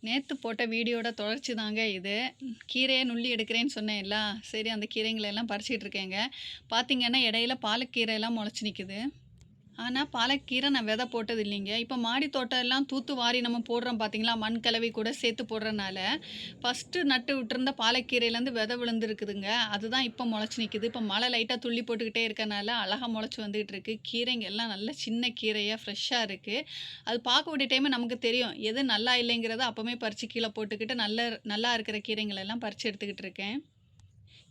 நேத்து போட்ட வீடியோட தொடர்ச்சி தாங்க இது. கீரைய நுள்ளி எடுக்கிறேன்னு சொன்னேன்ல, சரி அந்த கீரைங்கள எல்லாம் பறிச்சுட்டு இருக்கேங்க. பார்த்தீங்கன்னா, இடையில பாலக்கீரைலாம் முளைச்சு நிக்குது. ஆனா, பாலக்கீரை நான் விதை போட்டது இல்லைங்க. இப்ப மாடி தோட்டம் எல்லாம் தூத்து வாரி நம்ம போடுறோம் பார்த்தீங்களா, மண் கலவை கூட சேர்த்து போடுறனால, ஃபர்ஸ்ட்டு நட்டு விட்டுருந்த பாலக்கீரையிலேருந்து விதை விழுந்திருக்குதுங்க. அதுதான் இப்ப முளைச்சு நிக்குது. இப்ப மழை லைட்டா துள்ளி போட்டுக்கிட்டே இருக்கனால, அழகா முளைச்சு வந்துகிட்டு இருக்கு. கீரைங்க எல்லாம் நல்ல சின்ன கீரையா ஃப்ரெஷ்ஷா இருக்கு. அது பார்க்கக்கூடிய டைமே நமக்கு தெரியும். எது நல்லா இல்லைங்கிறத அப்பமே பறிச்சு கீழ போட்டுக்கிட்டு, நல்லா இருக்கிற கீரைங்கள எல்லாம் பறிச்சு எடுத்துக்கிட்டு இருக்கேன்.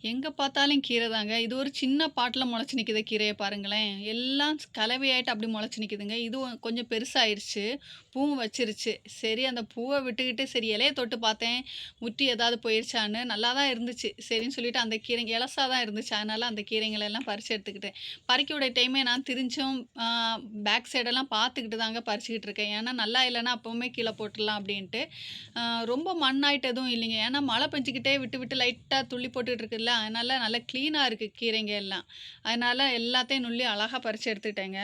எங்க பார்த்தாலும் கீரை தாங்க. இது ஒரு சின்ன பாட்டுல முளைச்சு நிக்குது கீரைய பாருங்களேன். எல்லாம் கலவையாயிட்டு அப்படி முளைச்சு நிக்குதுங்க. இதுவும் கொஞ்சம் பெருசாயிருச்சு. பூவும் வச்சிருச்சு. சரி அந்த பூவ விட்டுக்கிட்டு சரி இலைய தொட்டு பார்த்தேன். முற்றி ஏதாவது போயிருச்சான்னு. நல்லா தான் இருந்துச்சு. சரின்னு சொல்லிட்டு அந்த கீரைங்க எலசா தான் இருந்துச்சு. அதனால அந்த கீரைங்கள எல்லாம் பறிச்சு எடுத்துக்கிட்டேன். பறிக்கக்கூடிய டைமே நான் திரிஞ்சும் பேக் சைடெல்லாம் பார்த்துக்கிட்டு தாங்க பறிச்சுக்கிட்டு இருக்கேன். ஏன்னா நல்லா இல்லன்னா அப்பவுமே கீழ போட்டுறலாம் அப்படின்ட்டு. அ ரொம்ப மண்ணாயிட்டு எதுவும் இல்லைங்க. ஏன்னா மழை பெஞ்சுக்கிட்டே விட்டு விட்டு லைட்டா துள்ளி போட்டுட்டு இருக்குல்ல, அதனால நல்லா கிளீனா இருக்கு கீரைங்க எல்லாம். அதனால எல்லாத்தையும் நுள்ளி அழகா பறிச்சு எடுத்துக்கிட்டேங்க.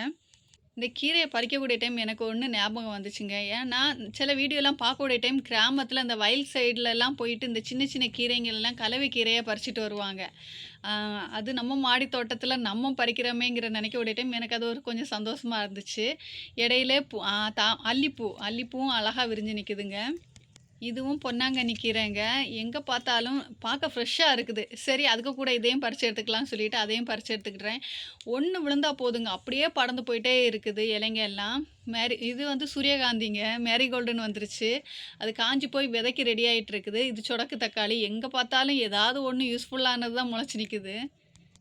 இந்த கீரைய பறிக்கக்கூடிய டைம் எனக்கு ஒண்ணு ஞாபகம் வந்துச்சுங்க. ஏன்னா, சில வீடியோலாம் பார்க்கக்கூடிய டைம் கிராமத்தில இந்த வயல் சைட்லலாம் போயிட்டு இந்த சின்ன சின்ன கீரைங்கள் எல்லாம் கலவை கீரையா பறிச்சுட்டு வருவாங்க. அ அது நம்ம மாடி தோட்டத்தில நம்ம பறிக்கிறோமேங்கிற நினைக்கக்கூடிய டைம் எனக்கு அது ஒரு கொஞ்சம் சந்தோஷமா இருந்துச்சு. இடையில பூ அ தா அல்லிப்பூ அல்லிப்பூவும் அழகா விரிஞ்சு நிக்குதுங்க. இதுவும் பொன்னாங்கண்ணி கீரைங்க. எங்க பார்த்தாலும் பார்க்க ஃப்ரெஷ்ஷா இருக்குது. சரி அதுக்கு கூட இதையும் பறிச்சு எடுத்துக்கலாம்னு சொல்லிட்டு அதையும் பறிச்சு எடுத்துக்கிட்றேன். 1 விழுந்தா போதுங்க. அப்படியே படர்ந்து போயிட்டே இருக்குது இலைங்க எல்லாம். இது வந்து சூரியகாந்திங்க. மேரிகோல்டுன்னு வந்துருச்சு. அது காஞ்சு போய் விதைக்கு ரெடி ஆயிட்டு இருக்குது. இது சொடக்கு தக்காளி. எங்க பார்த்தாலும் ஏதாவது ஒண்ணு யூஸ்ஃபுல்லானது தான் முளைச்சு நிக்குது.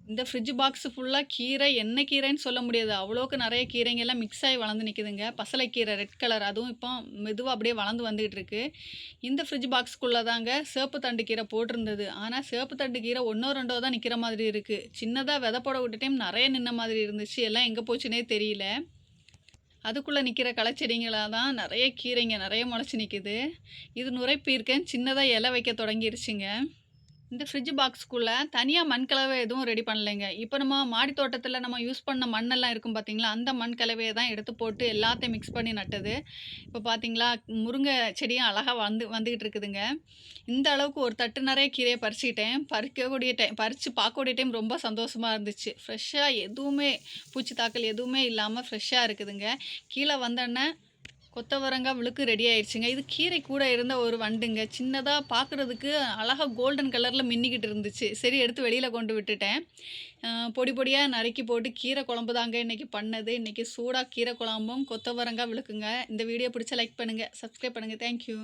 இந்த ஃப்ரிட்ஜ் பாக்ஸ் ஃபுல்லா கீரை, என்ன கீரைன்னு சொல்ல முடியாது. அவ்வளோக்கு நெறைய கீரைங்கலாம் மிக்ஸ் ஆயி வளர்ந்து நிக்குதுங்க. பசலைக்கீரை ரெட் கலர் அதுவும் இப்போ மெதுவா அப்படியே வளர்ந்து வந்துகிட்டு இருக்கு. இந்த ஃப்ரிட்ஜ் பாக்ஸ்க்குள்ள தாங்க சிவப்பு தண்டு கீரை போட்டிருந்தது. ஆனா, சிவப்பு தண்டு கீரை 1ஓ 2ஓ தான் நிக்கிற மாதிரி இருக்கு. சின்னதா விதை போட விட்ட டைம் நெறைய நின்ன மாதிரி இருந்துச்சு. எல்லாம் எங்க போச்சுன்னே தெரியல. அதுக்குள்ள நிக்கிற களைச்செடிங்களா தான் நெறைய கீரைங்க நெறைய முளைச்சு நிக்குது. இது நுரைப்பீர்க்கன் சின்னதா இலை வைக்க தொடங்கிருச்சுங்க. இந்த ஃப்ரிட்ஜ் பாக்ஸ்க்குள்ள தனியா மண் கலவை எதுவும் ரெடி பண்ணலைங்க. இப்ப நம்ம மாடி தோட்டத்தில நம்ம யூஸ் பண்ண மண்ணெல்லாம் இருக்கும் பார்த்தீங்களா, அந்த மண் கலவைய தான் எடுத்து போட்டு எல்லாத்தையும் மிக்ஸ் பண்ணி நட்டது. இப்ப பார்த்தீங்களா, முருங்கை செடியும் அழகா வந்துகிட்டு இருக்குதுங்க. இந்த அளவுக்கு ஒரு தட்டு நெறைய கீரைய பறிச்சுக்கிட்டேன். பறிக்கக்கூடிய டைம் பறிச்சு பார்க்கக்கூடிய டைம் ரொம்ப சந்தோஷமா இருந்துச்சு. ஃப்ரெஷ்ஷா எதுவுமே பூச்சி தாக்கல் எதுவுமே இல்லாம ஃப்ரெஷ்ஷா இருக்குதுங்க. கீழ வந்தோனே கொத்தவரங்கா விழுக்கு ரெடி ஆயிடுச்சுங்க. இது கீரை கூட இருந்த ஒரு வண்டுங்க. சின்னதா பார்க்குறதுக்கு அழகா கோல்டன் கலர்ல மின்னிக்கிட்டு இருந்துச்சு. சரி எடுத்து வெளியில கொண்டு விட்டுட்டேன். அ பொடி பொடியா நறுக்கி போட்டு கீரை குழம்பு தாங்க இன்னைக்கு பண்ணது. இன்னைக்கு சூடா கீரை குழம்பும், கொத்தவரங்கா விழுக்குங்க. இந்த வீடியோ பிடிச்சா லைக் பண்ணுங்க. சப்ஸ்கிரைப் பண்ணுங்க. Thank you.